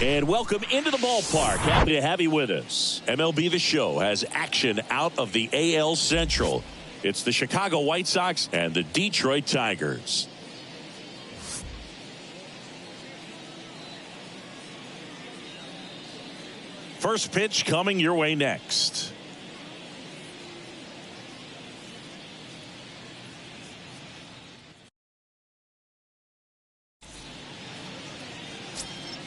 And welcome into the ballpark. Happy to have you with us. MLB The Show has action out of the AL Central. It's the Chicago White Sox and the Detroit Tigers. First pitch coming your way next.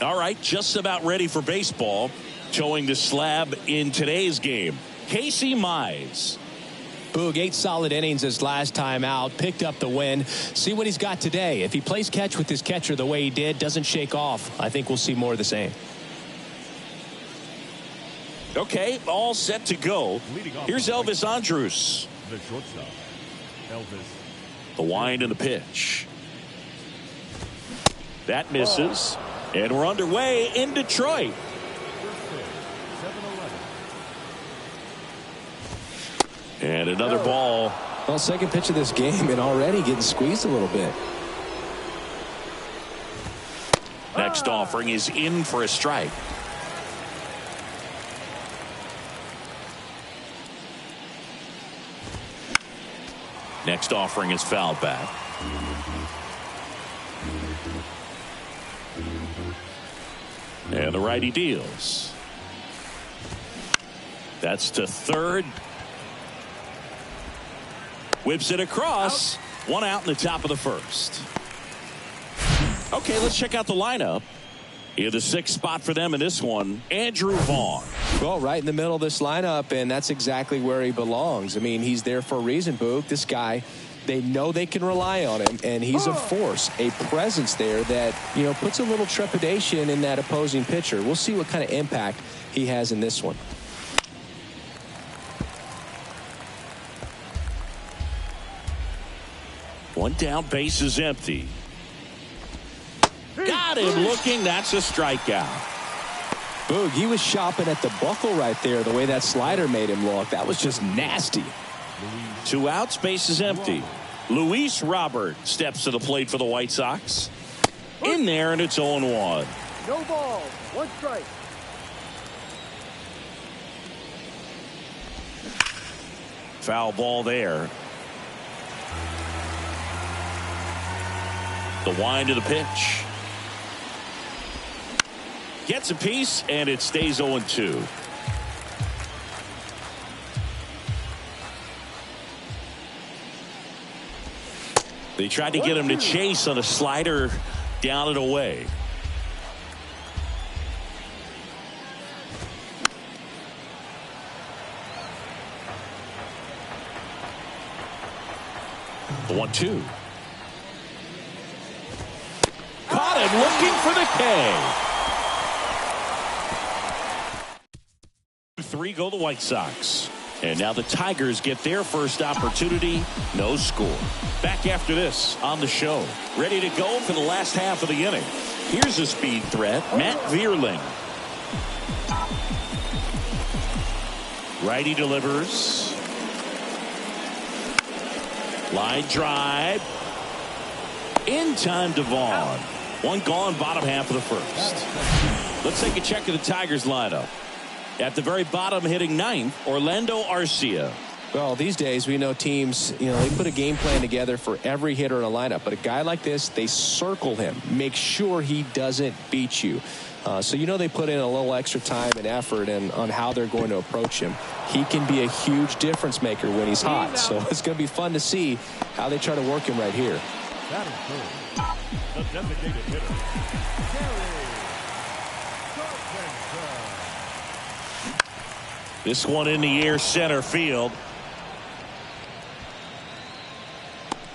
All right, just about ready for baseball. Towing the slab in today's game, Casey Mize. Boog, 8 solid innings his last time out, picked up the win. See what he's got today. If he plays catch with his catcher the way he did, doesn't shake off, I think we'll see more of the same. Okay, all set to go. Here's Elvis Andrus. The shortstop, Elvis. The wind and the pitch. That misses. And we're underway in Detroit. And another ball. Well, second pitch of this game and already getting squeezed a little bit. Next offering is in for a strike. Next offering is fouled back. And the righty deals. That's to third. Whips it across. One out in the top of the first. Okay, let's check out the lineup. In the 6th spot for them in this one, Andrew Vaughn. Well, right in the middle of this lineup, and that's exactly where he belongs. I mean, he's there for a reason, Boog. This guy, they know they can rely on him, and he's a force, a presence there that, you know, puts a little trepidation in that opposing pitcher. We'll see what kind of impact he has in this one. One down, base is empty. Got him looking. That's a strikeout. Boog, he was shopping at the buckle right there, the way that slider made him look. That was just nasty. 2 outs, base is empty. Luis Robert steps to the plate for the White Sox. In there, and it's 0-1. No ball, 1 strike. Foul ball there. The wind of the pitch. Gets a piece, and it stays 0-2. They tried to get him to chase on a slider down and away. The 1-2. Caught him looking for the K. 3 go the White Sox. And now the Tigers get their first opportunity. No score. Back after this on the show. Ready to go for the last half of the inning. Here's a speed threat, Matt Vierling. Righty delivers. Line drive. In time to Vaughn. One gone, bottom half of the first. Let's take a check of the Tigers lineup. At the very bottom, hitting ninth, Orlando Arcia. Well, these days we know teams, they put a game plan together for every hitter in a lineup. But a guy like this, they circle him, make sure he doesn't beat you. So they put in a little extra time and effort on how they're going to approach him. He can be a huge difference maker when he's hot. So it's going to be fun to see how they try to work him right here. That is good. The designated hitter, This one in the air, center field.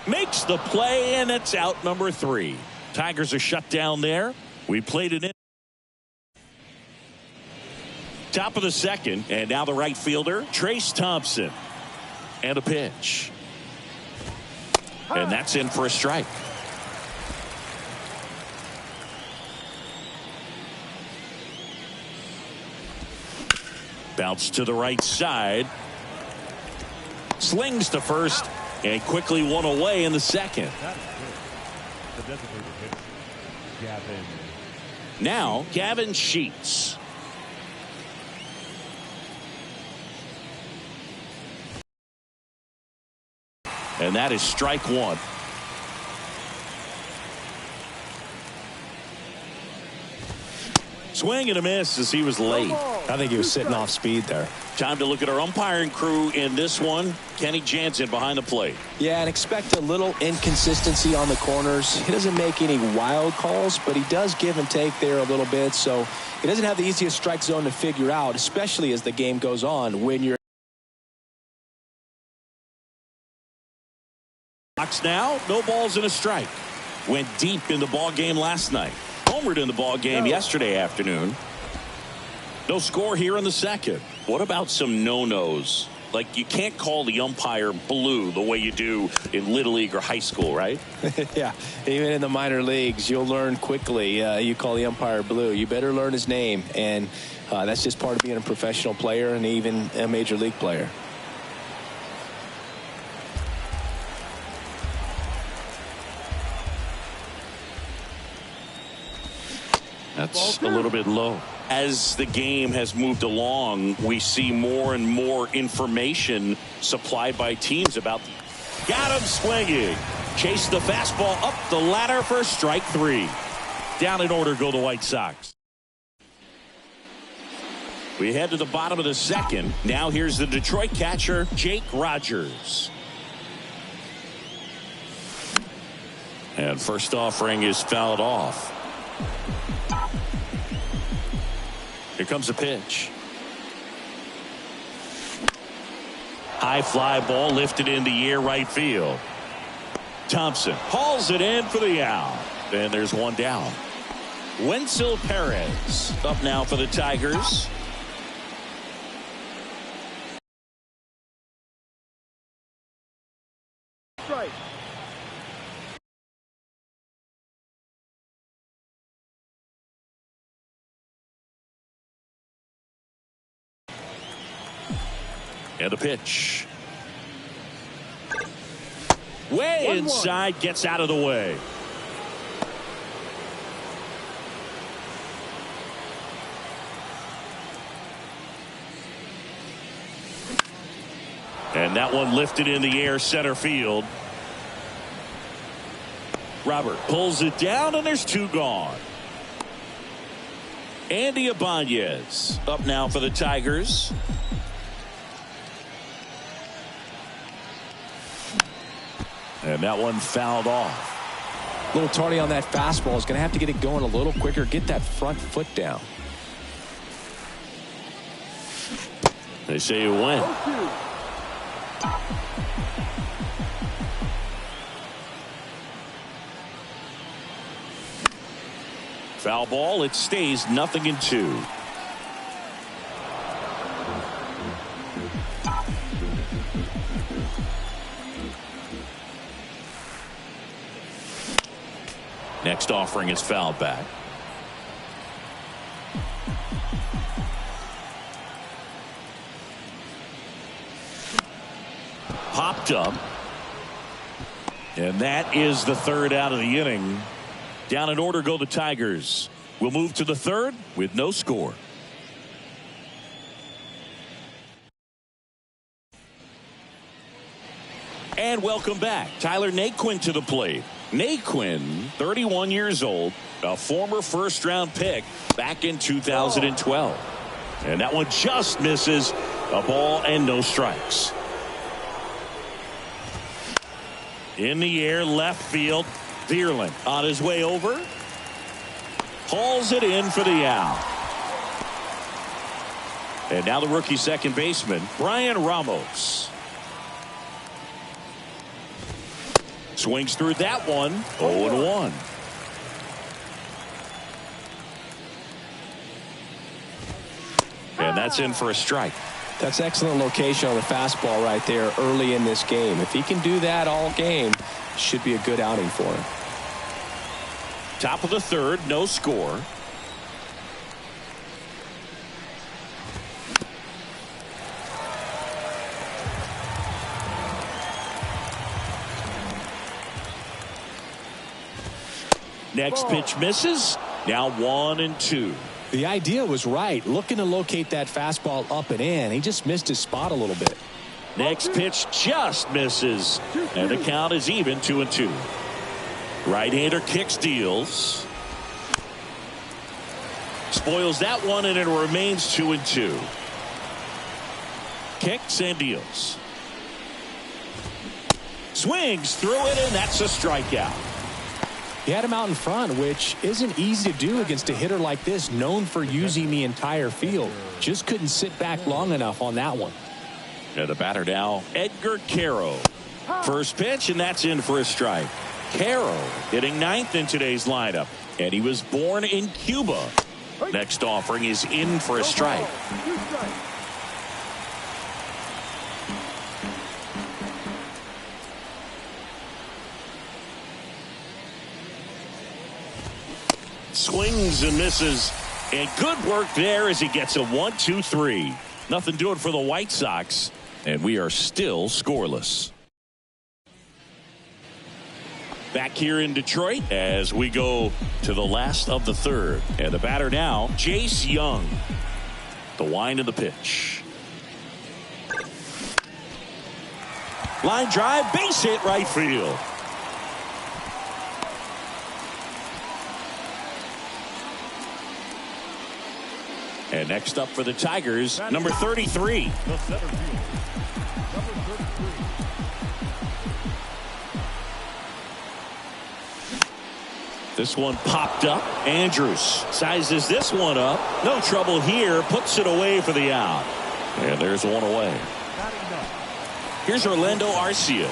Makes the play, and it's out number 3. Tigers are shut down there. We played it in. Top of the second, and now the right fielder, Trace Thompson. And a pitch. And that's in for a strike. Bounce to the right side. Slings to first and quickly one away in the second. That is good. The designated hitter, Gavin. Now, Gavin Sheets. And that is strike 1. Swing and a miss as he was late. I think he was sitting off speed there. Time to look at our umpiring crew in this one. Kenny Jansen behind the plate. Yeah, and expect a little inconsistency on the corners. He doesn't make any wild calls, but he does give and take there a little bit. So he doesn't have the easiest strike zone to figure out, especially as the game goes on when you're. Box now, no balls and a strike. Went deep in the ball game last night. Homered in the ball game yesterday afternoon. No score here in the second. What about some no-nos? Like, you can't call the umpire blue the way you do in Little League or high school, right? Yeah, even in the minor leagues, you'll learn quickly. You call the umpire blue. You better learn his name, and that's just part of being a professional player and even a major league player. That's a little bit low. As the game has moved along, we see more and more information supplied by teams about. Got him swinging. Chase the fastball up the ladder for strike 3. Down in order go the White Sox. We head to the bottom of the second. Now here's the Detroit catcher, Jake Rogers. And first offering is fouled off. Here comes a pitch. High fly ball lifted in the air right field. Thompson hauls it in for the out. And there's one down. Wenzel Perez up now for the Tigers. Strike. And a pitch. Way inside, gets out of the way. And that one lifted in the air center field. Robert pulls it down, and there's 2 gone. Andy Ibanez up now for the Tigers. And that one fouled off. A little tardy on that fastball. Is going to have to get it going a little quicker. Get that front foot down. They say you win. Foul ball. It stays 0-2. Next offering is fouled back. Popped up. And that is the 3rd out of the inning. Down in order go the Tigers. We'll move to the third with no score. And welcome back. Tyler Naquin to the plate. Naquin, 31 years old, a former first-round pick back in 2012. And that one just misses. A ball and no strikes. In the air, left field. Vierling on his way over. Hauls it in for the out. And now the rookie second baseman, Brian Ramos. Swings through that one. 0-1. And that's in for a strike. That's excellent location on the fastball right there early in this game. If he can do that all game, should be a good outing for him. Top of the third, no score. Next pitch misses. Now 1-2. The idea was right. Looking to locate that fastball up and in. He just missed his spot a little bit. Next pitch just misses. And the count is even 2-2. Right-hander kicks, deals. Spoils that one, and it remains 2-2. Kicks and deals. Swings through it, and that's a strikeout. He had him out in front, which isn't easy to do against a hitter like this, known for using the entire field. Just couldn't sit back long enough on that one. And the batter now, Edgar Caro. First pitch, and that's in for a strike. Caro hitting ninth in today's lineup, and he was born in Cuba. Next offering is in for a strike. Swings and misses, and good work there as he gets a 1-2-3. Nothing doing for the White Sox, and we are still scoreless. Back here in Detroit as we go to the last of the third, and the batter now, Jace Young. The wind of the pitch. Line drive, base hit, right field. And next up for the Tigers, number 33. The center field, number 33. This one popped up. Andrews sizes this one up. No trouble here. Puts it away for the out. And there's one away. Here's Orlando Arcia.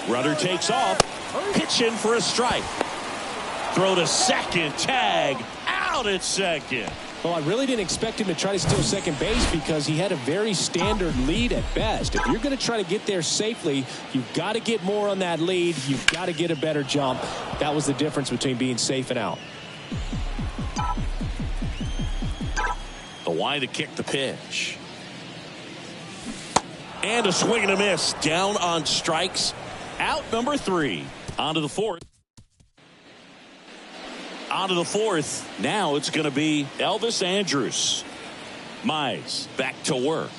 Runner takes off. Pitch in for a strike. Throw to second. Tag. Out at second. Well, I really didn't expect him to try to steal second base because he had a very standard lead at best. If you're going to try to get there safely, you've got to get more on that lead. You've got to get a better jump. That was the difference between being safe and out. The wind to kick the pitch. And a swing and a miss. Down on strikes. Out number 3. On to the fourth. On to the fourth. Now it's going to be Elvis Andrus. Mize back to work.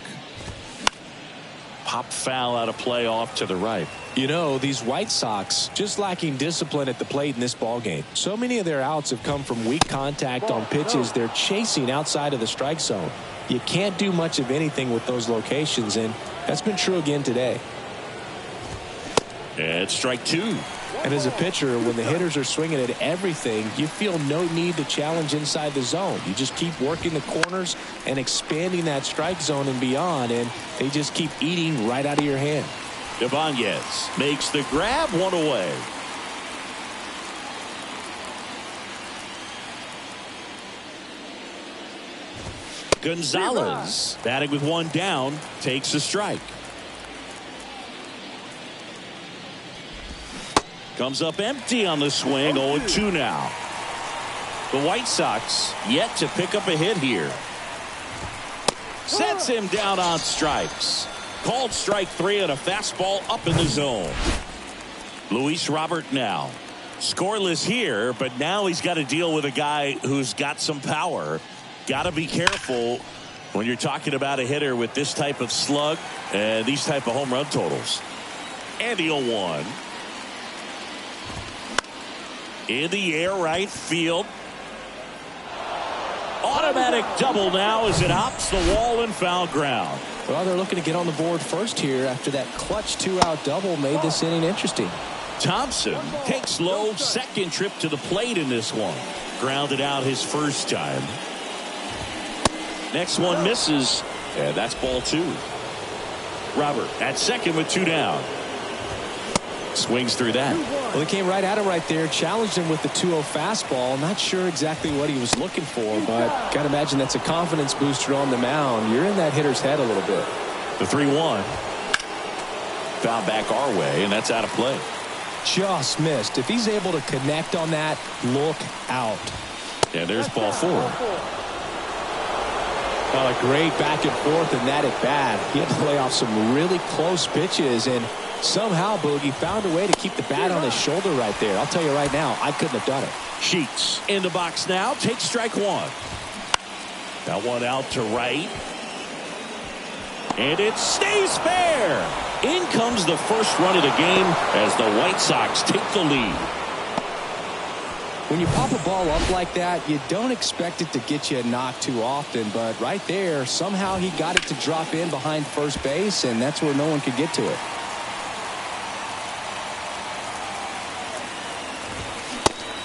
Pop foul out of play off to the right. You know, these White Sox just lacking discipline at the plate in this ballgame. So many of their outs have come from weak contact on pitches they're chasing outside of the strike zone. You can't do much of anything with those locations, and that's been true again today. And strike 2. And as a pitcher, when the hitters are swinging at everything, you feel no need to challenge inside the zone. You just keep working the corners and expanding that strike zone and beyond, and they just keep eating right out of your hand. Ibanez makes the grab, one away. Gonzalez batting with one down takes a strike. Comes up empty on the swing. 0-2 now. The White Sox yet to pick up a hit here. Sets him down on strikes. Called strike 3 and a fastball up in the zone. Luis Robert now. Scoreless here, but now he's got to deal with a guy who's got some power. Got to be careful when you're talking about a hitter with this type of slug and these type of home run totals. And the 0-1. In the air, right field. Automatic double now as it hops the wall and foul ground. Well, they're looking to get on the board first here after that clutch 2-out double made this inning interesting. Thompson takes low, second trip to the plate in this one. Grounded out his first time. Next one misses, and that's ball 2. Robert at second with 2 down. Swings through that. Well, he came right at him right there, challenged him with the 2-0 fastball. Not sure exactly what he was looking for, but got to imagine that's a confidence booster on the mound. You're in that hitter's head a little bit. The 3-1. Foul back our way, and that's out of play. Just missed. If he's able to connect on that, look out. And there's ball 4. Oh, a great back and forth in that at bat. He had to lay off some really close pitches, and somehow Boogie found a way to keep the bat on his shoulder right there. I'll tell you right now, I couldn't have done it. Sheets in the box now. Takes strike 1. That one out to right. And it stays fair. In comes the first run of the game as the White Sox take the lead. When you pop a ball up like that, you don't expect it to get you a knock too often, but right there, somehow he got it to drop in behind first base, and that's where no one could get to it.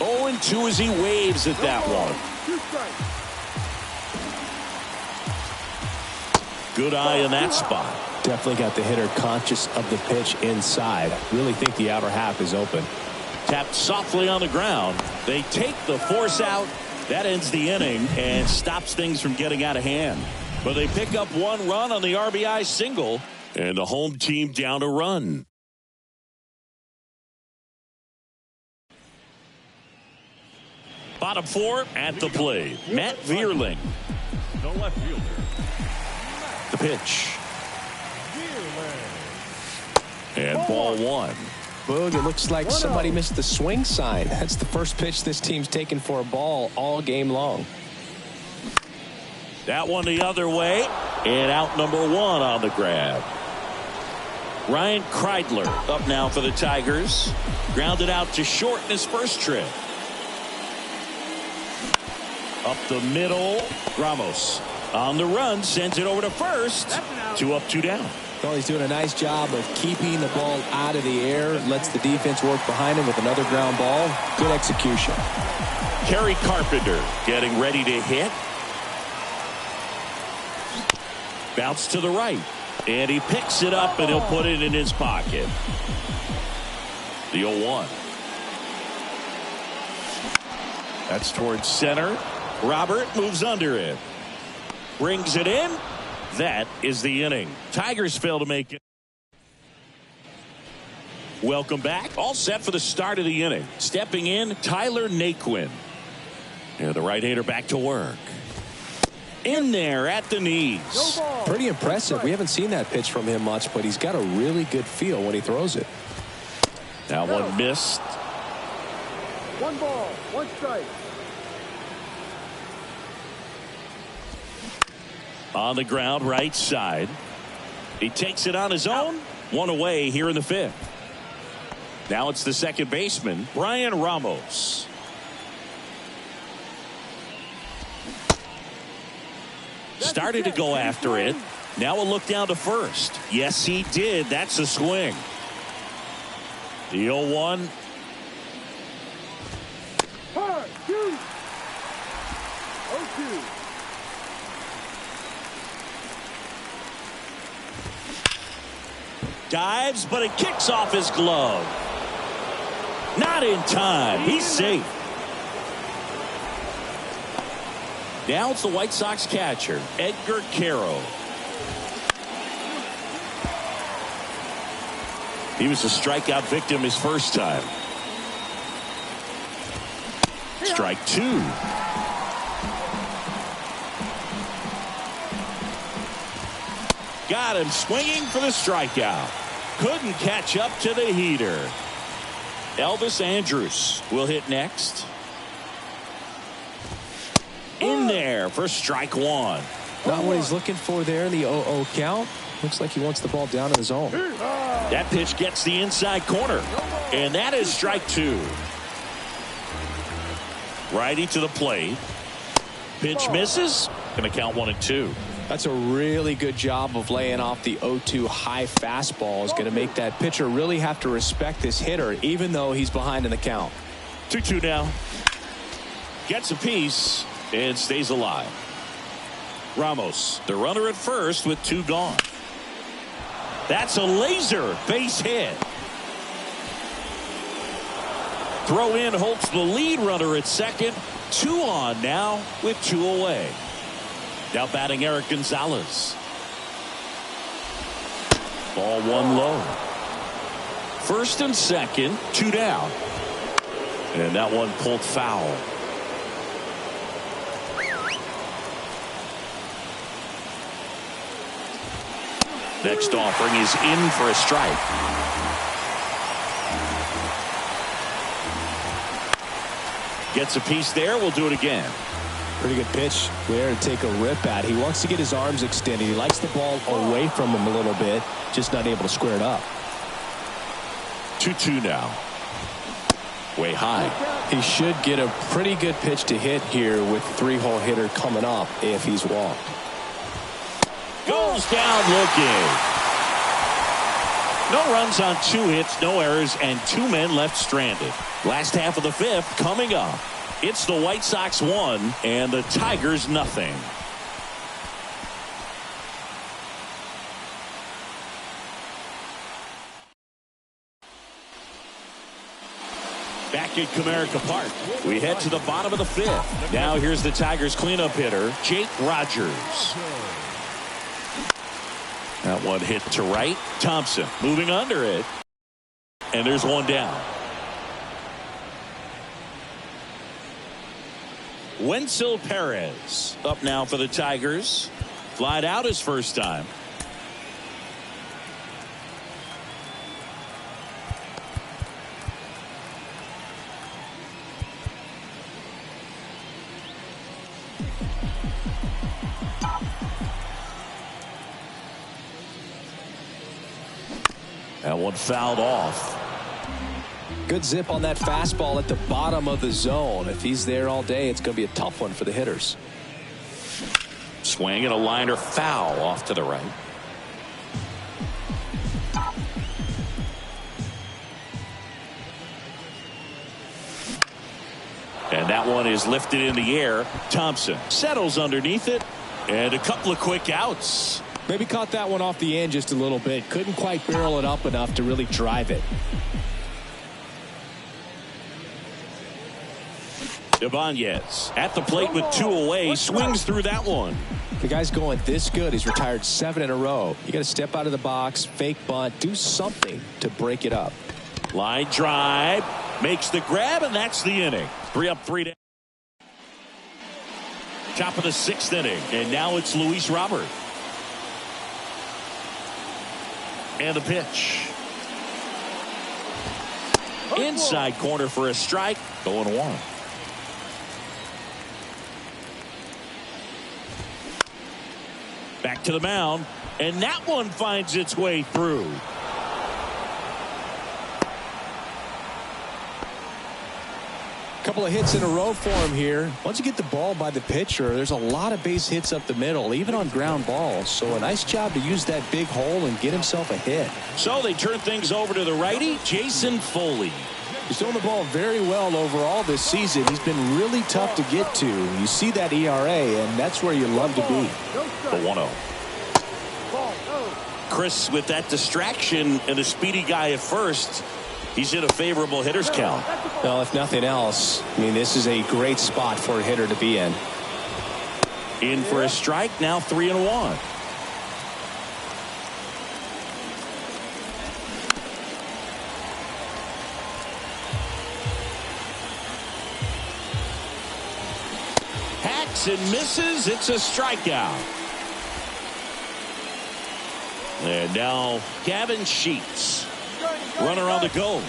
Oh, and 2 as he waves at that one. Good eye in that spot. Definitely got the hitter conscious of the pitch inside. Really think the outer half is open. Tapped softly on the ground. They take the force out. That ends the inning and stops things from getting out of hand. But they pick up 1 run on the RBI single, and the home team down a run. Bottom 4 at the plate. Matt Vierling. No left fielder. The pitch. And ball 1. Boog, it looks like somebody missed the swing sign. That's the first pitch this team's taken for a ball all game long. That one the other way. And out number 1 on the grab. Ryan Kreidler up now for the Tigers. Grounded out to short in his first trip. Up the middle. Ramos on the run. Sends it over to first. 2 up, 2 down. Well, he's doing a nice job of keeping the ball out of the air. Lets the defense work behind him with another ground ball. Good execution. Kerry Carpenter getting ready to hit. Bounce to the right. And he picks it up and he'll put it in his pocket. The 0-1. That's towards center. Robert moves under it. Brings it in. That is the inning. Tigers fail to make it. Welcome back. All set for the start of the inning. Stepping in, Tyler Naquin. And the right-hander back to work. In there at the knees. Pretty impressive. We haven't seen that pitch from him much, but he's got a really good feel when he throws it. That one missed. 1 ball, 1 strike. On the ground, right side. He takes it on his own. 1 away here in the 5th. Now it's the second baseman, Brian Ramos. Started to go after it. Now a look down to first. Yes, he did. That's a swing. The 0-1. Hard, shoot. 0-2. Dives, but it kicks off his glove. Not in time. He's safe. Now it's the White Sox catcher, Edgar Caro. He was a strikeout victim his first time. Strike 2. Got him swinging for the strikeout. Couldn't catch up to the heater. Elvis Andrus will hit next. In there for strike one. Not what he's looking for there in the 0-0 count. Looks like he wants the ball down in the zone. That pitch gets the inside corner. And that is strike two. Righty to the plate. Pitch misses. Going to count 1-2. That's a really good job of laying off the 0-2 high fastball. Is going to make that pitcher really have to respect this hitter, even though he's behind in the count. 2-2 now. Gets a piece and stays alive. Ramos, the runner at first with 2 gone. That's a laser base hit. Throw in Holtz, the lead runner at second. 2 on now with 2 away. Now batting Eric Gonzalez. Ball 1 low. First and second, 2 down. And that one pulled foul. Next offering is in for a strike. Gets a piece there. We'll do it again. Pretty good pitch there to take a rip at. He wants to get his arms extended. He likes the ball away from him a little bit. Just not able to square it up. 2-2 now. Way high. He should get a pretty good pitch to hit here with 3-hole hitter coming up if he's walked. Goes down looking. No runs on 2 hits, no errors, and 2 men left stranded. Last half of the 5th coming up. It's the White Sox 1 and the Tigers nothing. Back at Comerica Park, we head to the bottom of the 5th. Now here's the Tigers cleanup hitter, Jake Rogers. That one hit to right. Thompson moving under it. And there's 1 down. Wenzel Perez up now for the Tigers. Flied out his first time. That one fouled off. Good zip on that fastball at the bottom of the zone. If he's there all day, it's going to be a tough one for the hitters. Swing and a liner foul off to the right. And that one is lifted in the air. Thompson settles underneath it. And a couple of quick outs. Maybe caught that one off the end just a little bit. Couldn't quite barrel it up enough to really drive it. Ibanez at the plate with 2 away. Swings through that one. The guy's going this good. He's retired 7 in a row. You got to step out of the box, fake bunt, do something to break it up. Line drive. Makes the grab, and that's the inning. 3 up, 3 down. Top of the 6th inning. And now it's Luis Robert. And the pitch. Inside corner for a strike. 0-1. Back to the mound. And that one finds its way through. Couple of hits in a row for him here. Once you get the ball by the pitcher, there's a lot of base hits up the middle, even on ground balls. So a nice job to use that big hole and get himself a hit. So they turn things over to the righty, Jason Foley. He's throwing the ball very well overall this season. He's been really tough to get to. You see that ERA, and that's where you love to be. The 1-0. Chris, with that distraction and a speedy guy at first, he's in a favorable hitter's count. Well, if nothing else, I mean, this is a great spot for a hitter to be in. In for a strike, now 3-1. Hacks and misses. It's a strikeout. And now Gavin Sheets. Runner on the go.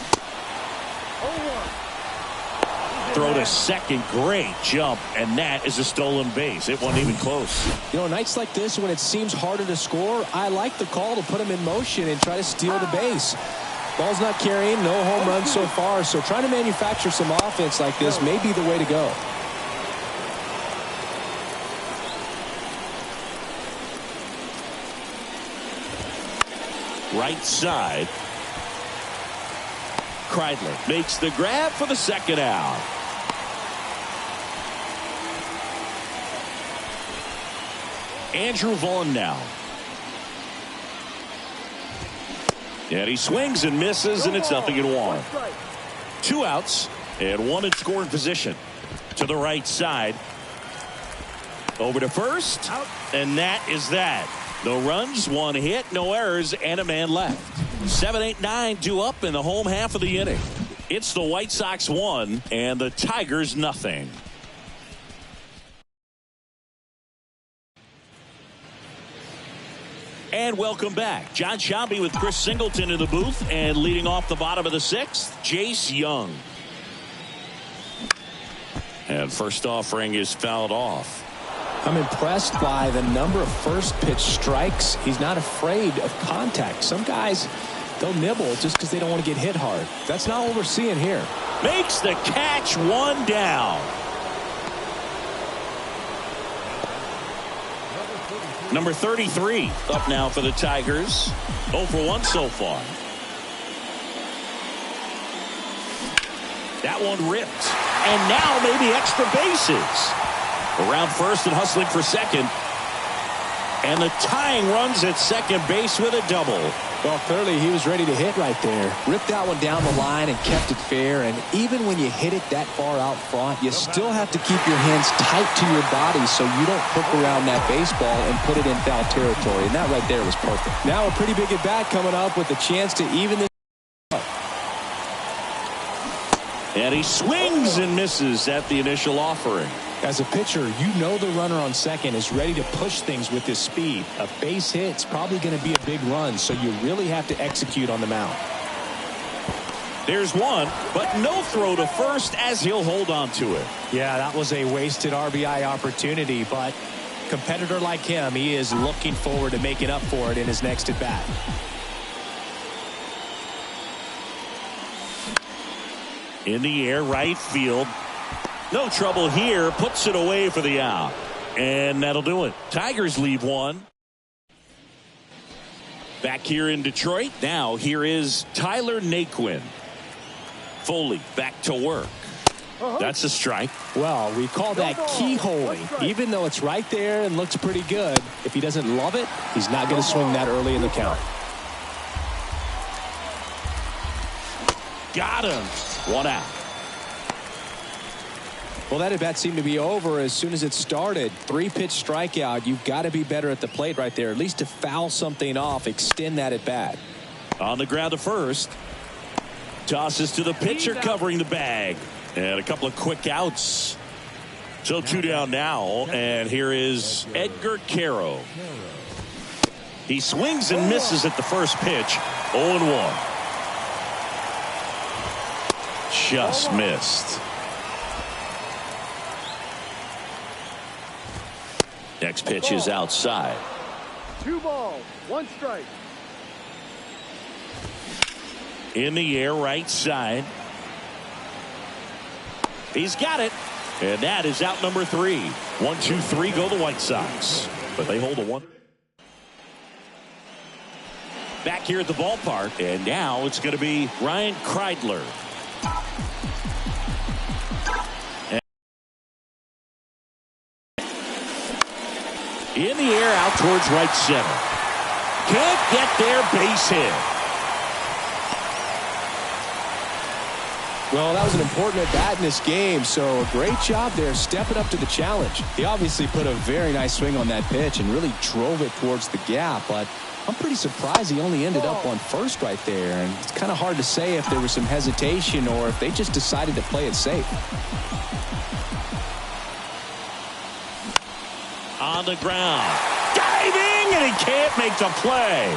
Throw to second. Great jump. And that is a stolen base. It wasn't even close. You know, nights like this when it seems harder to score, I like the call to put him in motion and try to steal the base. Ball's not carrying, no home runs so far, so trying to manufacture some offense like this may be the way to go. Right side. Kreidler makes the grab for the second out. Andrew Vaughn now. And he swings and misses, and it's 0-1. 2 outs and 1 in scoring position. To the right side. Over to first. And that is that. No runs, 1 hit, no errors, and a man left. 7, 8, 9 due up in the home half of the inning. It's the White Sox 1 and the Tigers nothing. And welcome back. John Sciambi with Chris Singleton in the booth, and leading off the bottom of the 6th, Jace Young. And first offering is fouled off. I'm impressed by the number of first pitch strikes. He's not afraid of contact. Some guys, they'll nibble just because they don't want to get hit hard. That's not what we're seeing here. Makes the catch, 1 down. Number 33 up now for the Tigers. 0 for 1 so far. That one ripped. And now maybe extra bases. Around first and hustling for second. And the tying runs at second base with a double. Well, clearly he was ready to hit right there. Ripped that one down the line and kept it fair. And even when you hit it that far out front, you still have to keep your hands tight to your body so you don't hook around that baseball and put it in foul territory. And that right there was perfect. Now a pretty big at bat coming up with a chance to even this up. And he swings and misses at the initial offering. As a pitcher, you know the runner on second is ready to push things with his speed. A base hit's probably going to be a big run, so you really have to execute on the mound. There's one, but no throw to first as he'll hold on to it. Yeah, that was a wasted RBI opportunity, but competitor like him, he is looking forward to making up for it in his next at bat. In the air, right field. No trouble here. Puts it away for the out. And that'll do it. Tigers leave 1. Back here in Detroit. Now here is Tyler Naquin. Foley back to work. That's a strike. Well, we call that keyholing. Even though it's right there and looks pretty good, if he doesn't love it, he's not going to swing that early in the count. Got him. 1 out. Well, that at bat seemed to be over as soon as it started. 3-pitch strikeout. You've got to be better at the plate right there, at least to foul something off, extend that at bat. On the ground to first. Tosses to the pitcher covering the bag. And a couple of quick outs. So 2 down now. And here is Edgar Caro. He swings and misses at the first pitch. 0-1. Just missed. Next pitch is outside. 2 balls, 1 strike. In the air, right side. He's got it. And that is out number 3. 1, 2, 3 go the White Sox. But they hold a 1. Back here at the ballpark. And now it's going to be Ryan Kreidler. In the air, out towards right center. Can't get there, base hit. Well, that was an important at bat in this game, so a great job there stepping up to the challenge. He obviously put a very nice swing on that pitch and really drove it towards the gap, but I'm pretty surprised he only ended up on first right there, and it's kind of hard to say if there was some hesitation or if they just decided to play it safe. On the ground. Diving, and he can't make the play.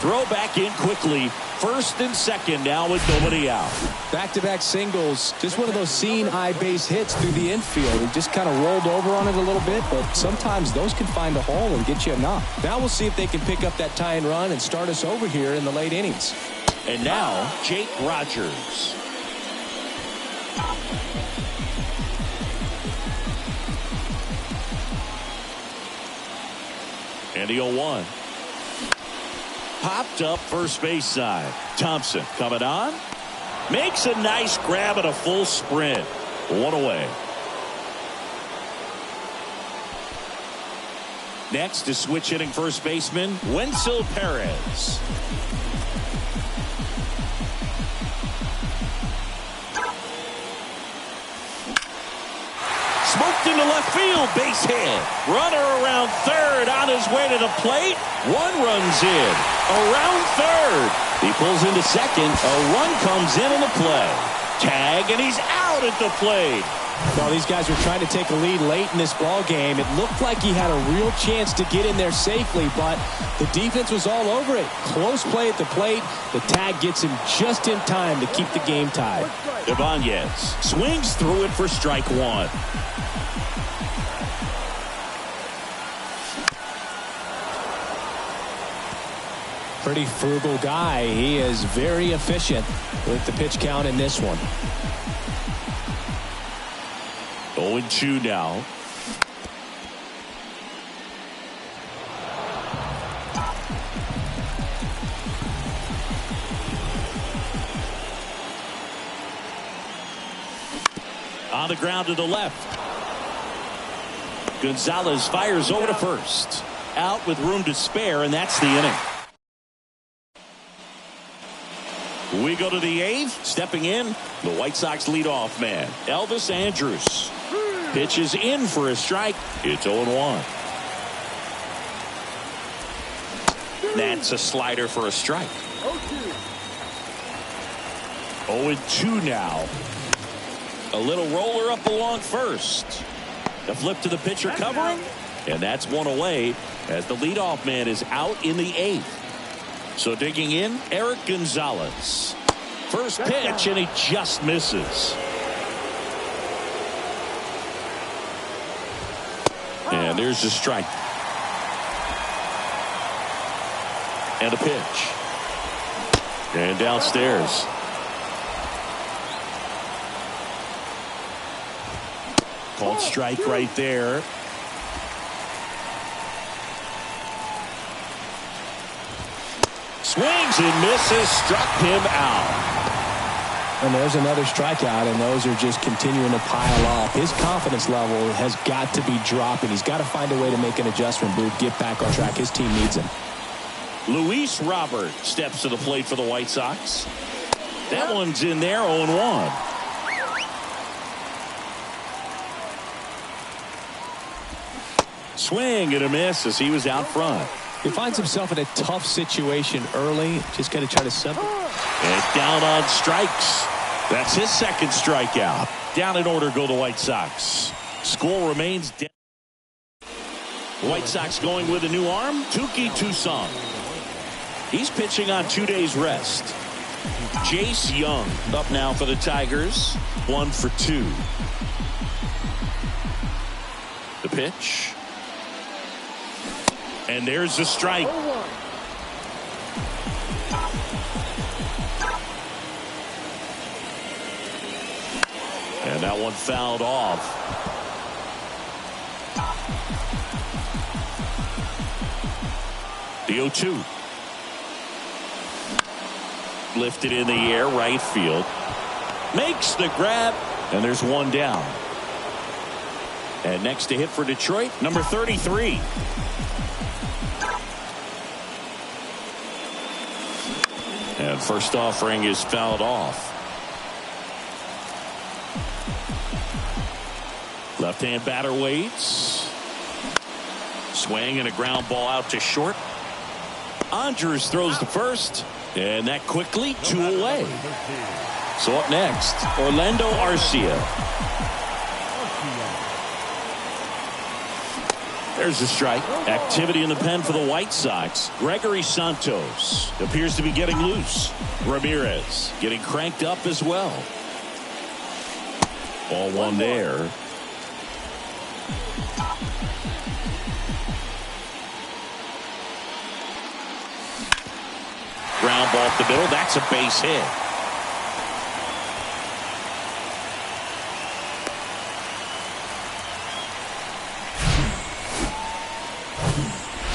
Throw back in quickly. First and second now with nobody out. Back-to-back singles. Just one of those seeing eye base hits through the infield. He just kind of rolled over on it a little bit, but sometimes those can find a hole and get you a knock. Now we'll see if they can pick up that tie and run and start us over here in the late innings. And now Jake Rogers. And the 0-1. Popped up first base side. Thompson coming on. Makes a nice grab at a full sprint. One away. Next is switch hitting first baseman Wenzel Perez. Smoked into left field, base hit. Runner around third on his way to the plate. One runs in. Around third. He pulls into second. A run comes in on the play. Tag, and he's out at the plate. Well, these guys were trying to take a lead late in this ball game. It looked like he had a real chance to get in there safely, but the defense was all over it. Close play at the plate. The tag gets him just in time to keep the game tied. Ibanez swings through it for strike one. Pretty frugal guy. He is very efficient with the pitch count in this one. 0-2 now. On the ground to the left. Gonzalez fires over to first. Out with room to spare, and that's the inning. We go to the eighth. Stepping in, the White Sox leadoff man, Elvis Andrus. Pitches in for a strike. It's 0-1. That's a slider for a strike. 0-2 now. A little roller up along first. The flip to the pitcher covering. And that's one away as the leadoff man is out in the eighth. So digging in, Eric Gonzalez. First pitch, and he just misses. And there's the strike. And a pitch. And downstairs. Called strike right there. Swings and misses, struck him out. And there's another strikeout, and those are just continuing to pile up. His confidence level has got to be dropping. He's got to find a way to make an adjustment, Booth, get back on track. His team needs him. Luis Robert steps to the plate for the White Sox. That one's in there, 0-1. Swing and a miss as he was out front. He finds himself in a tough situation early. Just got to try to sub. And down on strikes. That's his second strikeout. Down in order go the White Sox. Score remains down. White Sox going with a new arm, Touki Toussaint. He's pitching on 2 days rest. Jace Young up now for the Tigers. 1 for 2. The pitch. And there's the strike. And that one fouled off. The 0-2. Lifted in the air, right field. Makes the grab, and there's one down. And next to hit for Detroit, number 33. And first offering is fouled off. Left-hand batter waits. Swing and a ground ball out to short. Andrus throws to first. And that quickly 2 away. So up next, Orlando Arcia. There's a strike. Activity in the pen for the White Sox. Gregory Santos appears to be getting loose. Ramirez getting cranked up as well. Ball one there. Ground ball up the middle. That's a base hit.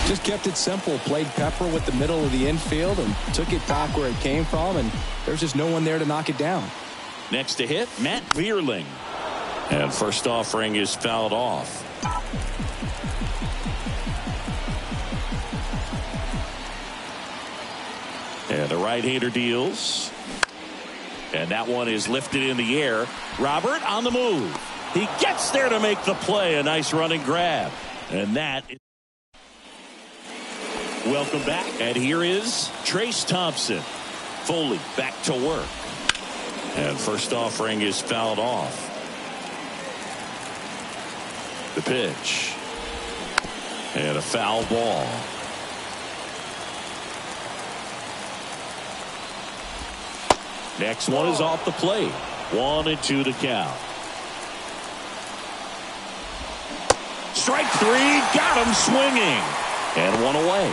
Just kept it simple. Played pepper with the middle of the infield and took it back where it came from, and there's just no one there to knock it down. Next to hit, Matt Vierling. And first offering is fouled off. And the right-hander deals. And that one is lifted in the air. Robert on the move. He gets there to make the play. A nice running grab. And that is... Welcome back. And here is Trace Thompson. Foley back to work. And first offering is fouled off. The pitch. And a foul ball. Next one is off the plate. 1-2 to count. Strike three. Got him swinging. And one away.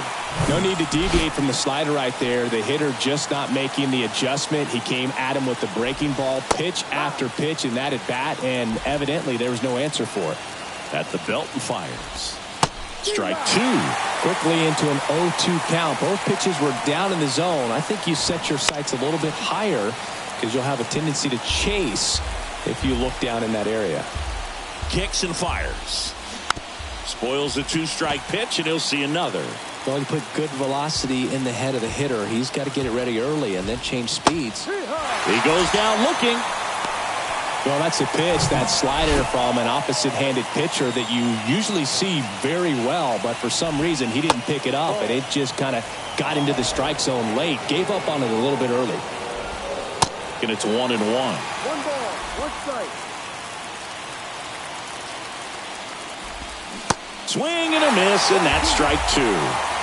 No need to deviate from the slider right there. The hitter just not making the adjustment. He came at him with the breaking ball, pitch after pitch in that at bat, and evidently there was no answer for it. At the belt and fires. Strike two. Quickly into an 0-2 count. Both pitches were down in the zone. I think you set your sights a little bit higher because you'll have a tendency to chase if you look down in that area. Kicks and fires. Spoils the two-strike pitch, and he'll see another. Well, you put good velocity in the head of the hitter. He's got to get it ready early and then change speeds. He goes down looking. Well, that's a pitch, that slider from an opposite-handed pitcher that you usually see very well, but for some reason he didn't pick it up, and it just kind of got into the strike zone late. Gave up on it a little bit early. And it's 1-1. 1 ball, 1 strike. Swing and a miss, and that's strike two.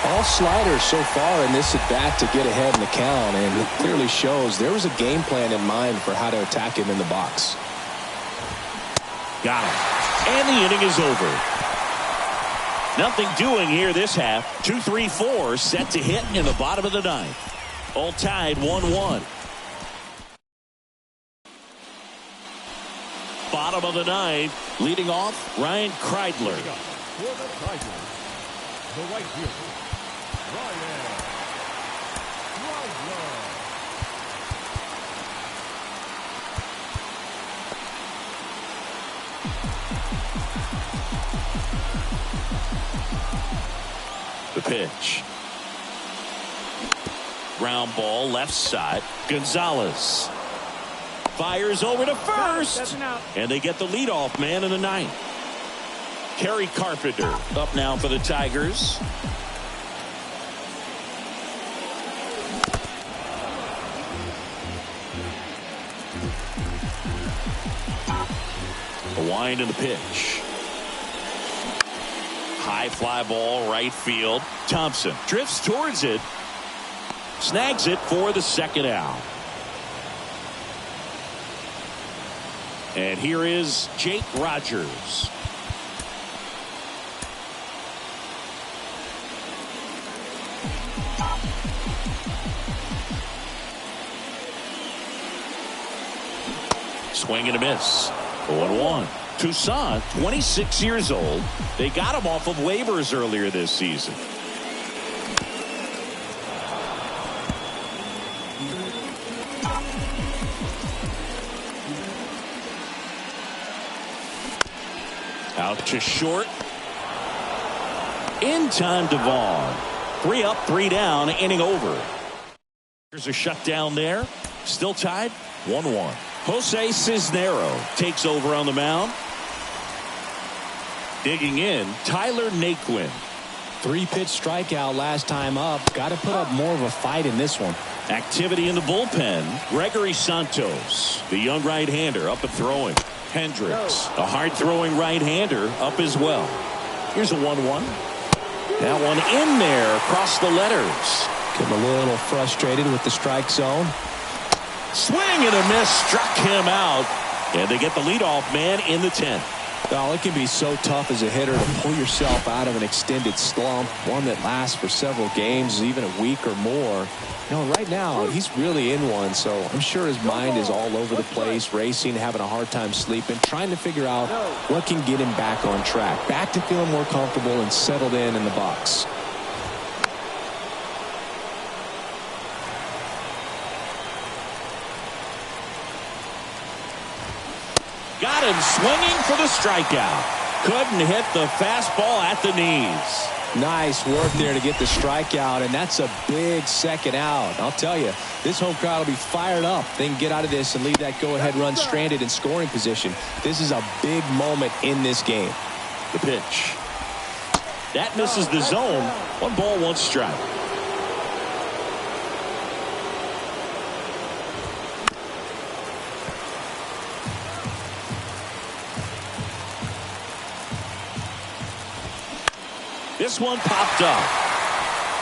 All sliders so far in this at-bat to get ahead in the count, and it clearly shows there was a game plan in mind for how to attack him in the box. Got him. And the inning is over. Nothing doing here this half. 2-3-4 set to hit in the bottom of the ninth. All tied 1-1. Bottom of the ninth. Leading off, Ryan Kreidler. For the Tigers, the right fielder, Ryan Kreidler. The pitch. Ground ball left side. Gonzalez fires over to first, and they get the leadoff man in the ninth. Kerry Carpenter up now for the Tigers. The wind and the pitch. High fly ball right field. Thompson drifts towards it. Snags it for the second out. And here is Jake Rogers. Swing and a miss. 0-1. Toussaint, 26 years old. They got him off of waivers earlier this season. Out to short. In time to Vaughn. 3 up, 3 down, inning over. There's a shutdown there. Still tied 1-1. Jose Cisnero takes over on the mound. Digging in, Tyler Naquin. 3-pitch strikeout last time up. Got to put up more of a fight in this one. Activity in the bullpen. Gregory Santos, the young right-hander, up and throwing. Hendricks, a hard-throwing right-hander, up as well. Here's a 1-1. That one in there across the letters. Getting a little frustrated with the strike zone. Swing and a miss, struck him out. And they get the leadoff man in the 10th. Well, it can be so tough as a hitter to pull yourself out of an extended slump, one that lasts for several games, even a week or more. You know, right now, he's really in one, so I'm sure his mind is all over the place, racing, having a hard time sleeping, trying to figure out what can get him back on track, back to feeling more comfortable and settled in the box. Got him swinging for the strikeout. Couldn't hit the fastball at the knees. Nice work there to get the strikeout, and that's a big second out. I'll tell you, this home crowd will be fired up. They can get out of this and leave that go-ahead run stranded in scoring position. This is a big moment in this game. The pitch. That misses the zone. 1 ball, 1 strike. This one popped up.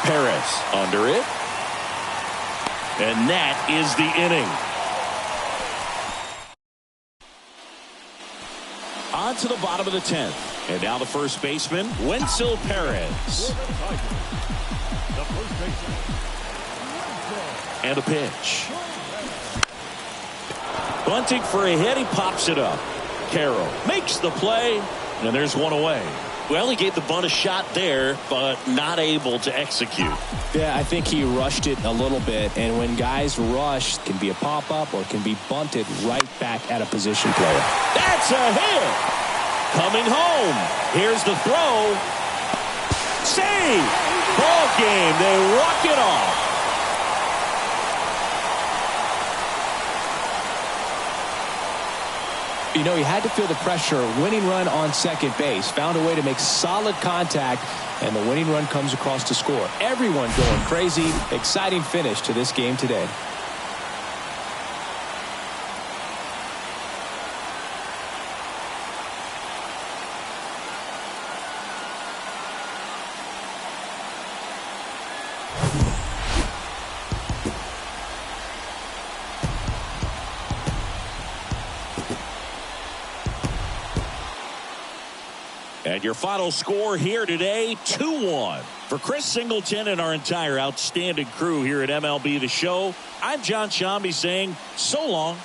Perez under it. And that is the inning. On to the bottom of the 10th. And now the first baseman, Wenzel Perez. The first baseman. And a pitch. Bunting for a hit. He pops it up. Carroll makes the play. And there's one away. Well, he gave the bunt a shot there, but not able to execute. Yeah, I think he rushed it a little bit, and when guys rush, it can be a pop-up or it can be bunted right back at a position player. That's a hit! Coming home. Here's the throw. Save! Ball game. They walk it off. You know, he had to feel the pressure. Winning run on second base. Found a way to make solid contact, and the winning run comes across to score. Everyone going crazy. Exciting finish to this game today. And your final score here today, 2-1. For Chris Singleton and our entire outstanding crew here at MLB The Show, I'm John Shambi saying so long.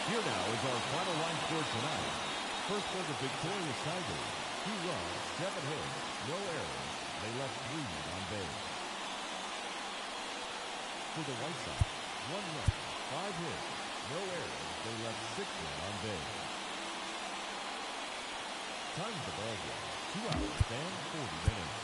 Here now is our final line score tonight. First for the victorious Tigers, 2 runs, 7 hits, no errors. They left 3 on base. For the White Sox, 1 run, 5 hits, no errors. They left 6 on base. Time of the ball game, 2 hours and 40 minutes.